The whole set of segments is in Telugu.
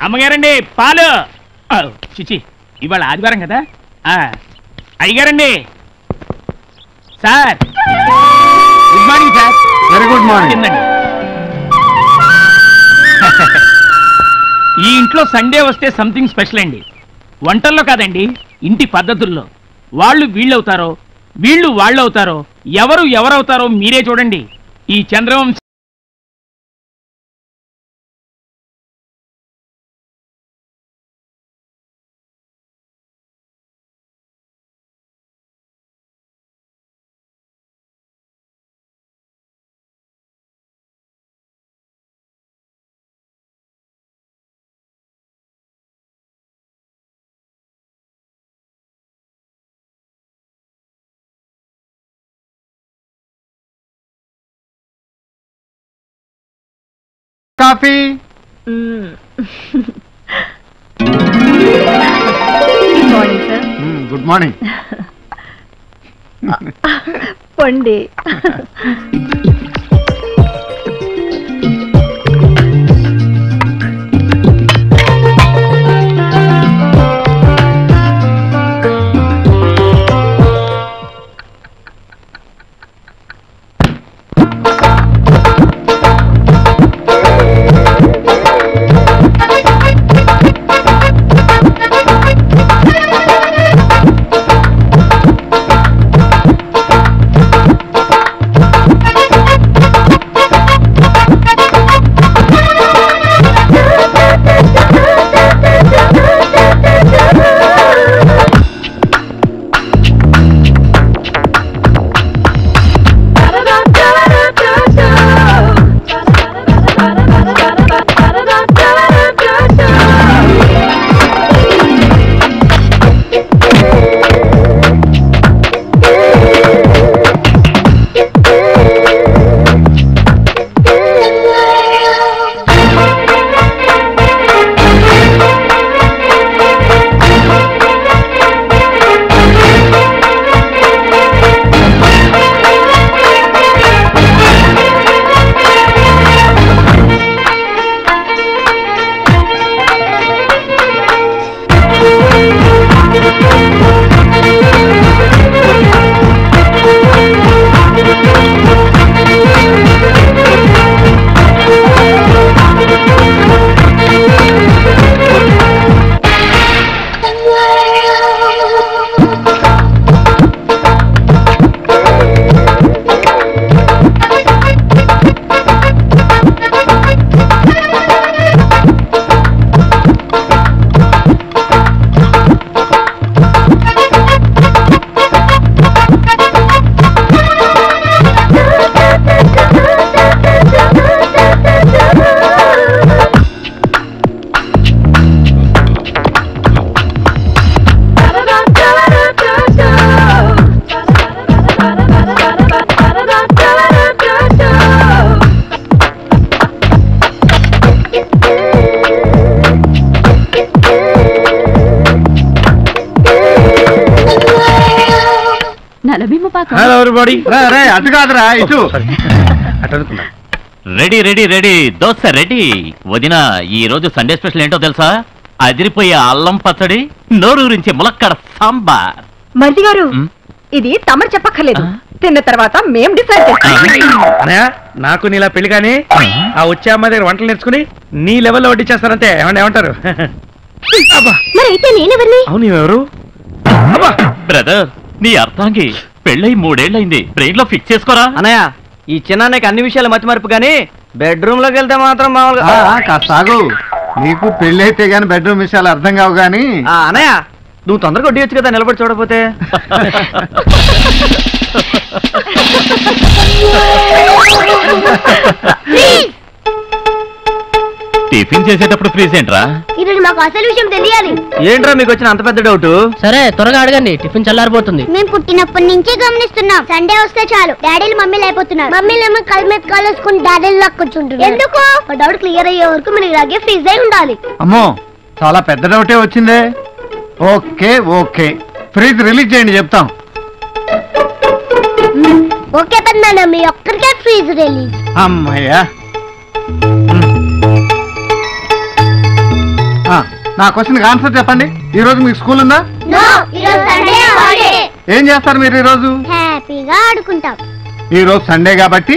అమ్మగారండి పాలు. చిచి ఇవాళ ఆదివారం కదా. అయ్యగారండి. Sir good morning sir. Very good morning. ఈ ఇంట్లో సండే వస్తే సంథింగ్ స్పెషల్ అండి. వంటల్లో కాదండి, ఇంటి పద్ధతుల్లో. వాళ్ళు వీళ్ళవుతారో వీళ్ళు వాళ్ళవుతారో ఎవరవుతారో మీరే చూడండి. ఈ చంద్రవంశ కాఫీ. Good morning. పండి. Hello everybody. అటు కాదురా ఇటు. Ready ready ready dosa ready. వదిన ఈ రోజు సండే స్పెషల్ ఏంటో తెలుసా? అదిరిపోయే అల్లం పచ్చడి, నోరూరించి ములక్కడ సాంబార్. మరిది గారు ఇది తమరు చెప్పక్కర్లేదు, తిన్న తర్వాత మేం డిసైడ్ చేస్తాం. నాకు నీలా పెళ్లి కానీ ఆ వచ్చే అమ్మ దగ్గర వంటలు నేర్చుకుని నీ లెవెల్లో వడ్డించేస్తారంతే. ఏమంటారు? అవును ఎవరు? బ్రదర్ నీ అర్థంకి పెళ్ళై 3 ఏళ్ళైంది. బ్రెయిన్ లో ఫిక్స్ చేసుకోరా అన్నయ్య. ఈ చిన్నానికి అన్ని విషయాలు మతిమరుపు కానీ బెడ్రూమ్ లోకి వెళ్తే మాత్రం మామూలుగా. కాస్తాగు, నీకు పెళ్లి అయితే గాని బెడ్రూమ్ విషయాలు అర్థం కావు గాని. అన్నయ్య నువ్వు తొందరగా వడ్డీయొచ్చు కదా, నిలబడి చూడపోతే. టిఫిన్ చేసేటప్పుడు ఫ్రీజ్ ఏంట్రా? ఈరోజు మాకు అసలు విషయం తెలియాలి. ఏంట్రా మీకు వచ్చిన అంత పెద్ద డౌట్? సరే త్వరగా అడగండి, టిఫిన్ చల్లారిపోతుంది. మేము పుట్టినప్పటి నుంచి గమనిస్తున్నాం, సండే వస్తే చాలు డాడీలు మమ్మీలు అయిపోతున్నారు. మమ్మీలేమో కళ్ళ మీద కాలేసుకుని డాడీలు లాగా కూర్చుంటున్నారు. ఎందుకు? డౌట్ క్లియర్ అయ్యే వరకు మీరు ఇలాగే ఫ్రీజ్ అయి ఉండాలి. అమ్మో చాలా పెద్ద డౌటే వచ్చిందే. ఓకే ఓకే, ఫ్రీజ్ రిలీజ్ చేయండి, చెప్తాం. ఓకే పెద్దనాన్న, మీ ఒక్కరికే ఫ్రీజ్ రిలీజ్. అమ్మయ్యా. నా క్వశ్చన్కి ఆన్సర్ చెప్పండి. ఈ రోజు మీకు స్కూల్ ఉందా? నో, ఈరోజు సండే హాలిడే. ఏం చేస్తారు మీరు ఈ రోజు? హ్యాపీగా ఆడుకుంటాం. ఈ రోజు సండే కాబట్టి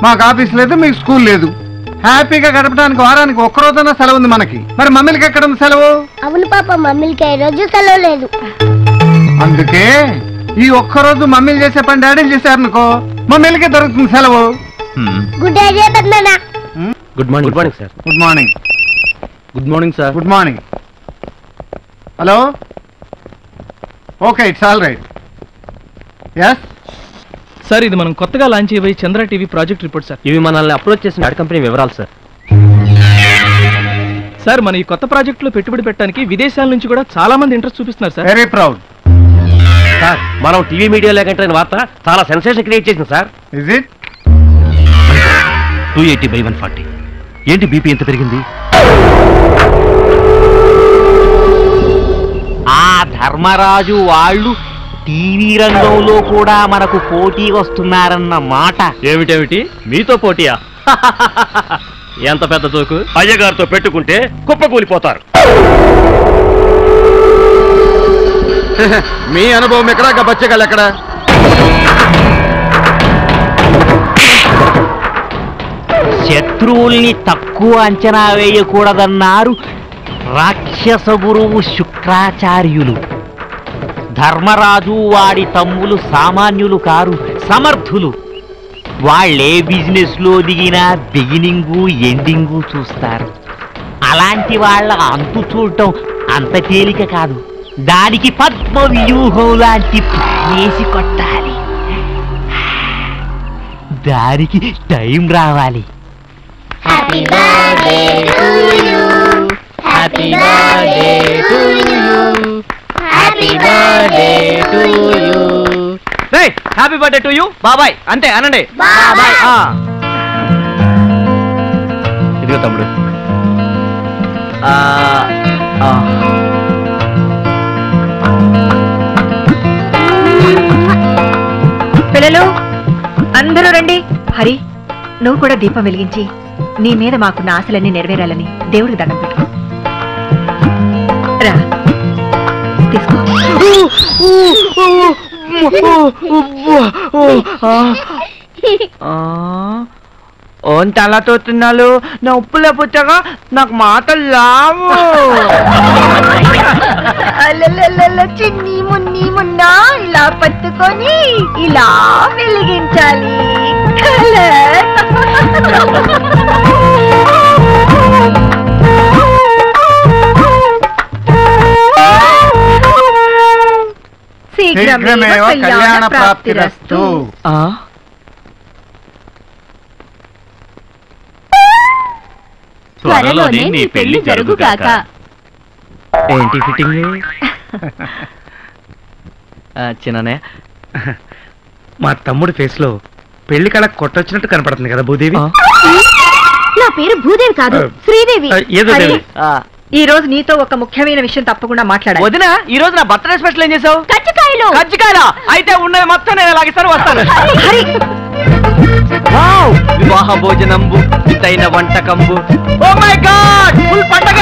మాకు ఆఫీస్ లేదు, మీకు స్కూల్ లేదు. హ్యాపీగా గడపడానికి వారానికి ఒక్కరోజైనా సెలవు ఉంది మనకి. మరి మమ్మీలకి ఎక్కడ ఉంది సెలవు? అవును పాప, మమ్మీలకి ఈ రోజు సెలవు లేదు. అందుకే ఈ ఒక్కరోజు మమ్మీలు చేసే పని డాడీలు చేశారనుకో, మమ్మీలకే దొరుకుతుంది సెలవు. గుడ్ ఐడియా పెద్దనాన్న. Good morning. Good morning sir. Good morning. Good morning sir. Good morning. Hello. Okay, it's all right. Yes sir, ఇది మనం కొత్తగా లాంచ్ చేయబోయే Chandra TV project report sir. ఇవి మనల్ని అప్రోచ్ చేసిన యాడ్ కంపెనీ వివరాలు సార్. సార్, మన ఈ కొత్త ప్రాజెక్ట్ లో పెట్టుబడి పెట్టడానికి విదేశాల నుంచి కూడా చాలా మంది ఇంట్రెస్ట్ చూపిస్తున్నారు సార్. Very proud. సార్, మనం టీవీ మీడియా లేకంటే వార్త చాలా సెన్సేషన్ క్రియేట్ చేసింది సార్. Is it? 280/140. ఏంటి బీపీ ఎంత పెరిగింది? ఆ ధర్మరాజు వాళ్ళు టీవీ రంగంలో కూడా మనకు పోటీ వస్తున్నారన్న మాట. ఏమిటేమిటి మీతో పోటీయా? ఎంత పెద్ద జోకు! అయ్యగారితో పెట్టుకుంటే కుప్పకూలిపోతారు. మీ అనుభవం ఎక్కడ, బచ్చగాళ్ళు ఎక్కడ? శత్రువుల్ని తక్కువ అంచనా వేయకూడదన్నారు రాక్షస గురువు శుక్రాచార్యులు. ధర్మరాజు వాడి తమ్ములు సామాన్యులు కారు, సమర్థులు. వాళ్ళే బిజినెస్ లో దిగినా బిగినింగు ఎండింగు చూస్తారు. అలాంటి వాళ్ళ అంతు చూడటం అంత తేలిక కాదు. దానికి పద్మ వ్యూహం లాంటి వేసి కొట్టాలి. దానికి టైం రావాలి. Happy birthday to you, happy birthday to you, happy birthday to you. Happy birthday to you బాబాయ్. అంతే అనండి. బాబాయ్. ఇదిగో తమ్ముడు. పిల్లలు అందరూ రండి. హరి, నువ్వు కూడా దీపం వెలిగించి నీ మీద మాకున్న ఆశలన్నీ నెరవేరాలని దేవుడికి దండం పెట్టు. రా, తీసుకో. తలతో తిన్నాలు నా ఉప్పులే పుచ్చగా నాకు మాటలు లావు. చిన్ని మున్ని మున్నా ఇలా పట్టుకొని ఇలా వెలిగించాలి. శీఘ్రమేవ కళ్యాణ ప్రాప్తిరస్తు. త్వరలోనే నీ పెళ్లి జరుగుగాక. ఏంటి ఫిట్టింగ్? చిన్ననే, మా తమ్ముడి ఫేస్ లో పెళ్లి కళ కొట్టొచ్చినట్టు కనపడుతుంది కదా భూదేవి. నా పేరు భూదేవి కాదు, శ్రీదేవి. ఏదో దేవి. ఈ రోజు నీతో ఒక ముఖ్యమైన విషయం తప్పకుండా మాట్లాడాలి. వదిన, ఈ రోజు నా బర్త్డే స్పెషల్ ఏం చేసావు? కజ్జికాయలు. కజ్జికాయలా? అయితే ఉన్నది మొత్తం నేను లాగిస్తాను, వస్తాను. హరి, వావ్! వివాహ భోజనంబు ఇతైన వంటకంబు. ఓ మై గాడ్, ఫుల్ పండగ.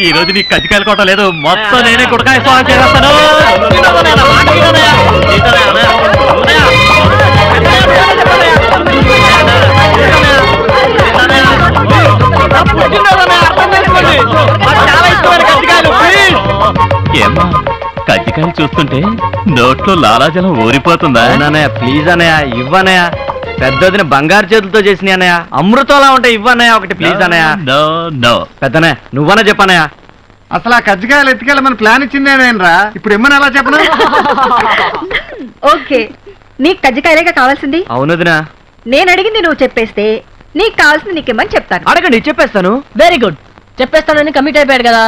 ఈ రోజు నీకు కజ్జికాయలు కొట్ట లేదు, మొత్తం నేనే గుడకాయ స్వాగతం చేస్తాను. ఏమ్మా, కజ్జికాయలు చూస్తుంటే నోట్లో లాలాజలం ఊరిపోతుందా? ప్లీజ్ అన్నయ్య, ఇవ్వనయ్య. పెద్దదిన బంగారు చేతులతో చేసిన అన్నయ్య, అమృతంలా ఉంటాయి. ఇవ్వనయ్య ఒకటి ప్లీజ్ అన్నయ్య. నో పెద్దనే నువ్వనే చెప్పనయ్య. అసలు ఆ కజ్జికాయలు ఎత్తుకెళ్ళమని ప్లాన్ ఇచ్చిందేనేనరా, ఇప్పుడు ఇమ్మని ఎలా చెప్పను? ఓకే, నీకు కజ్జికాయలేగా కావాల్సింది. అవునదినా, నేను అడిగింది నువ్వు చెప్పేస్తే నీకు కావాల్సింది నీకేమని చెప్తాను. అడగండి, చెప్పేస్తాను. Very good. చెప్పేస్తానని కమిట్ అయిపోయాడు కదా.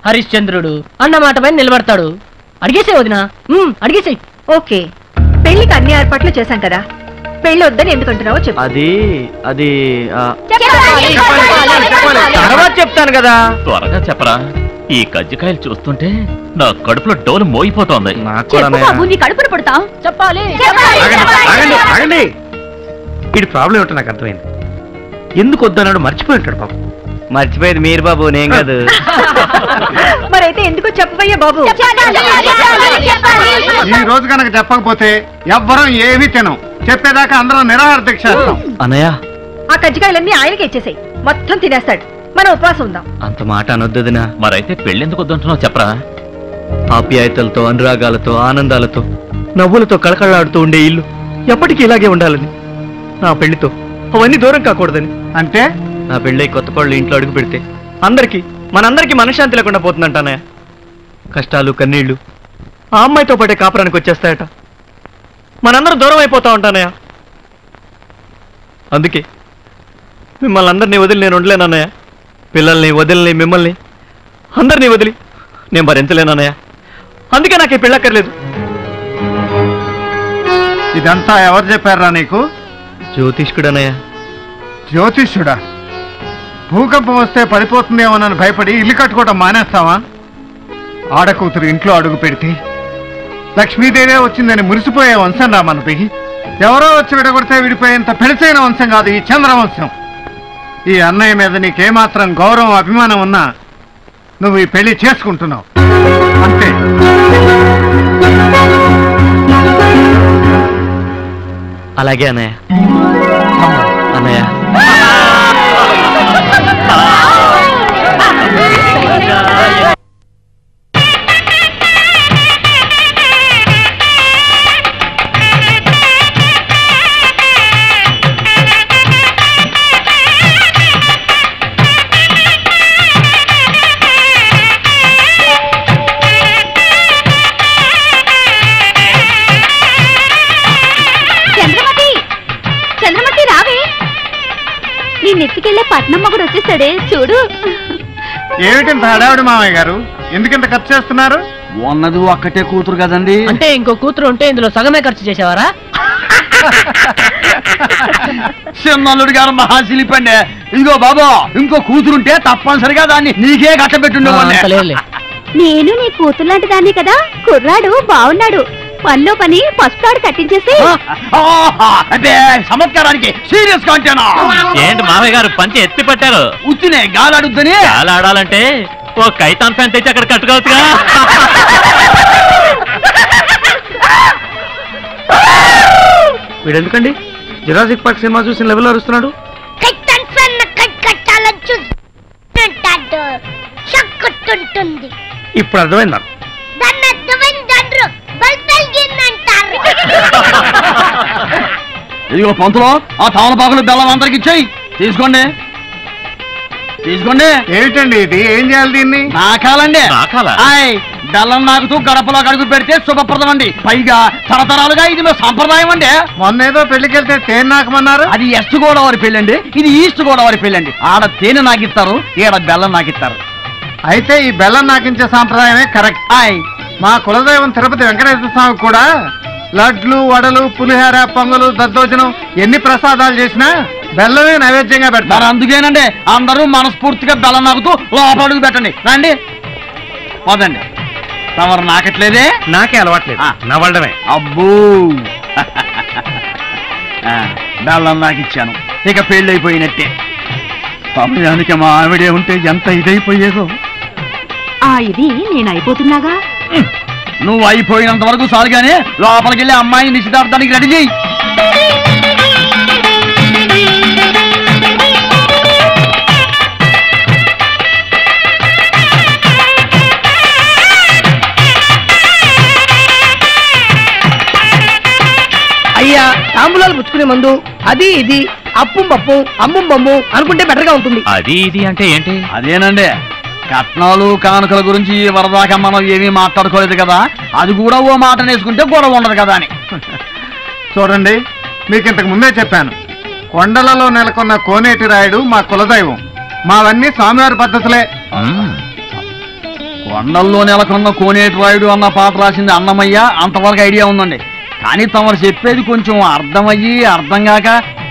హరిశ్చంద్రుడు అన్న మాట పైన నిలబడతాడు. అడిగేసే వదినా, అడిగేసే. ఓకే, పెళ్లికి అన్ని ఏర్పాట్లు చేశాం కదా, పెళ్లి వద్దని ఎందుకంటున్నావో చెప్పు. అది తర్వాత చెప్తాను కదా. త్వరగా చెప్పరా, ఈ కజ్జికాయలు చూస్తుంటే నా కడుపులో డోలు మోగిపోతోంది. నీ కడుపును పడతా చెప్పాలి. ఆగండి. వీడి ప్రాబ్లం ఏంటో నాకు అర్థమైంది. ఎందుకు వద్దన్నాడు మర్చిపోయి ఉంటాడు పాపం. మర్చిపోయేది మీరు బాబు, నేను కాదు. మరైతే ఎందుకు చెప్పబోయే బాబు? ఈ రోజు కనుక చెప్పకపోతే ఎవ్వరం ఏమీ తినం. చెప్పేదాకా అందరం నిరాహార దీక్ష చేస్తాం. అన్నయ్య, ఆ కజ్జికాయలన్నీ ఆయనకి ఇచ్చేసాయి, మొత్తం తినేస్తాడు. మనం ఉపవాసం ఉందాం. అంత మాట అనొద్దుదినా. మరైతే పెళ్ళెందుకు వద్దంటున్నావు చెప్పరా. ఆప్యాయతలతో, అనురాగాలతో, ఆనందాలతో, నవ్వులతో కళకళలాడుతూ ఉండే ఇల్లు ఎప్పటికీ ఇలాగే ఉండాలని, నా పెళ్లితో అవన్నీ దూరం కాకూడదని. అంటే నా పెళ్ళై కొత్త కోళ్ళు ఇంట్లో అడుగు పెడితే మనందరికీ మనశ్శాంతి లేకుండా పోతుందంటానయ్య. కష్టాలు, కన్నీళ్లు ఆ అమ్మాయితో పాటే కాపురానికి వచ్చేస్తాయట. మనందరం దూరం అయిపోతా ఉంటానయ్య. అందుకే మిమ్మల్ని అందరినీ వదిలి నేను ఉండలేనన్నయ్య. పిల్లల్ని వదిలిని, మిమ్మల్ని అందరినీ వదిలి నేను భరించలేనన్నయ్య. అందుకే నాకు ఈ పెళ్ళక్కర్లేదు. ఇదంతా ఎవరు చెప్పారా నీకు? జ్యోతిష్కుడనయ్య. జ్యోతిష్యుడా? భూకంపం వస్తే పడిపోతుందేమోనని భయపడి ఇల్లు కట్టుకోవటం మానేస్తావా? ఆడకూతురు ఇంట్లో అడుగు పెడితే లక్ష్మీదేవే వచ్చిందని మురిసిపోయే వంశం రా మనది. ఎవరో వచ్చి విడగొడితే విడిపోయేంత పెడిచైన వంశం కాదు ఈ చంద్రవంశం. ఈ అన్నయ్య మీద నీకేమాత్రం గౌరవం, అభిమానం ఉన్నా నువ్వు ఈ పెళ్లి చేసుకుంటున్నావు అంతే. అలాగే అన్నయ్య. అన్నయ్య, చంద్రమతి రావే. నీ నెత్తికెళ్ళే పట్నం మొగుడు వచ్చేసాడే చూడు. ఏమిటింత హడావిడి మామయ్య గారు? ఎందుకింత ఖర్చు చేస్తున్నారు? ఉన్నది ఒక్కటే కూతురు కదండి. అంటే ఇంకో కూతురు ఉంటే ఇందులో సగమే ఖర్చు చేసేవారా? చిన్నల్లుడు గారు మహాశిల్పండి. ఇదిగో బాబా, ఇంకో కూతురుంటే తప్పనిసరిగా దాన్ని నీకే కట్టబెట్టుండే. నేను నీ కూతురు లాంటి దాన్ని కదా. కుర్రాడు బాగున్నాడు, పనిలో పని పసుపాడు కట్టించేసి. అంటే చమత్కారానికి సీరియస్ గా అంటేనా? ఏంటి మామయ్య గారు పంచి ఎత్తి పట్టారు? ఉత్తినే గాలాడుద్దని. గాలాడాలంటే ఓ కైతాన్ ఫ్యాన్ తెచ్చి అక్కడ కట్టుకోవచ్చుగా. వీడెందుకండి జురాసిక్ పార్క్ సినిమా చూసిన లెవెల్లో అరుస్తున్నాడు? ఇప్పుడు అర్థమైంది నాకు. ఇదిగో పంతులో, ఆ తమలపాకులు బెల్లం అందరికి ఇచ్చేయి. తీసుకోండి. ఏమిటండి ఇది? ఏం చేయాలి దీన్ని? నాకాలండి. నాకాలా? బెల్లం నాకుతూ గడపలో అడుగు పెడితే శుభప్రదం అండి. పైగా తరతరాలుగా ఇది మా సంప్రదాయం అండి. మొన్నేదో పెళ్లికెళ్తే తేనె నాకమన్నారు. అది వెస్ట్ గోదావరి పెళ్ళండి, ఇది ఈస్ట్ గోదావరి పెళ్ళండి. ఆడ తేనె నాకిస్తారు, ఈడ బెల్లం నాకిస్తారు. అయితే ఈ బెల్లం నాకించే సాంప్రదాయమే కరెక్ట్. మా కులదైవం తిరుపతి వెంకటేశ్వర స్వామి కూడా లడ్లు, వడలు, పులిహార, పొంగలు, దద్దోజనం ఎన్ని ప్రసాదాలు చేసినా బెల్లమే నైవేద్యంగా పెడతారు. అందుకేనండి అందరూ మనస్ఫూర్తిగా బెల్లం నాకుతూ లోపడుగు పెట్టండి. రండి, పోదండి. తమరు నాకట్లేదే? నాకే అలవాట్లేదు, నవ్వడమే. అబ్బో, బెల్లం నాకిచ్చాను, ఇక పెళ్ళి అయిపోయినట్టే. సమయానికి మా ఆవిడే ఉంటే ఎంత ఇదైపోయేదో. ఇది నేను అయిపోతున్నాగా. నువ్వు అయిపోయినంత వరకు సాలుగానే లోపలికి వెళ్ళి అమ్మాయిని నిశ్చితార్థానికి రెడీ చేయి. అయ్యా, తాంబూలాలు పుచ్చుకునే ముందు అది ఇది అప్పుం పప్పు అమ్ముం బొమ్ము అనుకుంటే బెటర్ గా ఉంటుంది. అది ఇది అంటే ఏంటి? అదేనండి, కట్నాలు కానుకల గురించి వరదాకా మనం ఏమీ మాట్లాడుకోలేదు కదా, అది కూడా ఓ మాట నేసుకుంటే గొడవ ఉండదు కదా అని. చూడండి, మీకు ఇంతకు ముందే చెప్పాను, కొండలలో నెలకొన్న కోనేటి రాయుడు మా కులదైవం. మావన్నీ స్వామివారి పద్ధతులే. కొండల్లో నెలకొన్న కోనేటి రాయుడు అన్న పాట రాసింది అన్నమయ్య. అంతవరకు ఐడియా ఉందండి. కానీ తమరు చెప్పేది కొంచెం అర్థమయ్యి అర్థం కాక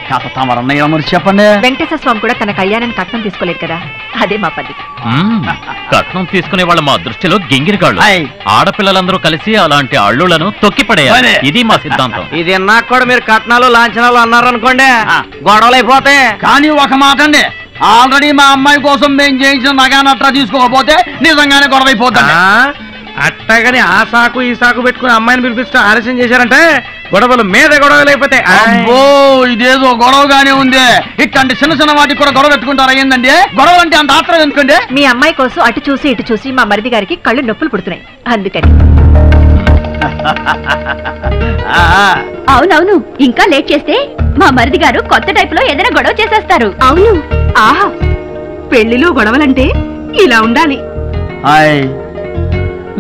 కథ తమరన్నయ్య మరి చెప్పండి. వెంకటేశ్వర స్వామి కూడా తన కళ్యాణాన్ని కట్నం తీసుకోలేదు కదా, అదే మా పద్ధతి. కట్నం తీసుకునే వాళ్ళ మా దృష్టిలో గింగిరిగాళ్ళు. ఆడపిల్లలందరూ కలిసి అలాంటి అల్లులను తొక్కిపడేయాలి. ఇది మా సిద్ధాంతం. ఇది నాకు కూడా మీరు కట్నాలు లాంఛనాలు అన్నారనుకోండి, గొడవలు అయిపోతాయి. కానీ ఒక మాట అండి, ఆల్రెడీ మా అమ్మాయి కోసం మేము చేయించిన నగానట్రా తీసుకోకపోతే నిజంగానే గొడవ అయిపోతుంది. అట్టగాని ఆ సాకు ఈ సాకు పెట్టుకుని అమ్మాయిని పిలిపిస్తూ ఆలస్యం చేశారంటే గొడవలు మీద గొడవలు అయిపోతాయి. అబ్బో ఇదేదో గొడవగానే ఉంది. ఇట్లాంటి చిన్న చిన్న వాటికి కూడా గొడవ పెట్టుకుంటారా ఏందండి? గొడవ అంటే అంత ఆత్రం ఎందుకండి? మీ అమ్మాయి కోసం అటు చూసి ఇటు చూసి మా మరిది గారికి కళ్ళు నొప్పులు పుడుతున్నాయి, అందుకని. అవునవును, ఇంకా లేట్ చేస్తే మా మరిది గారు కొత్త టైప్ లో ఏదైనా గొడవ చేసేస్తారు. అవును. ఆహా, పెళ్లిలో గొడవలంటే ఇలా ఉండాలి.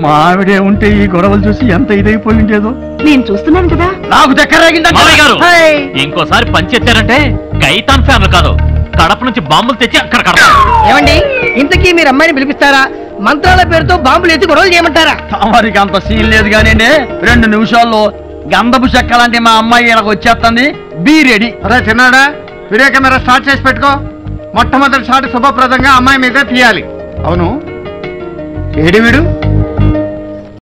మా ఆవిడే ఉంటే ఈ గొడవలు చూసి ఎంత ఇదైపోయి ఉండేదో. నేను చూస్తున్నాను కదా. నాకు దగ్గర ఇంకోసారి పంచెత్తారంటే కైతాన్ ఫ్యామిలీ కాదు, కడప నుంచి బాంబులు తెచ్చి అక్కడ కడప. ఏమండి, ఇంతకీ మీరు అమ్మాయిని పిలిపిస్తారా, మంత్రాల పేరుతో బాంబులు ఎత్తి గొడవలు చేయమంటారా? తమరికి అంత సీన్ లేదు కానీ 2 నిమిషాల్లో గంధపు చెక్క లాంటి మా అమ్మాయి ఇలా వచ్చేస్తుంది. Be ready. అరే చిన్నాడా, వీడియో కెమెరా స్టార్ట్ చేసి పెట్టుకో. మొట్టమొదటి షాట్ శుభప్రదంగా అమ్మాయి మీద తీయాలి. అవును, ఏడి వీడు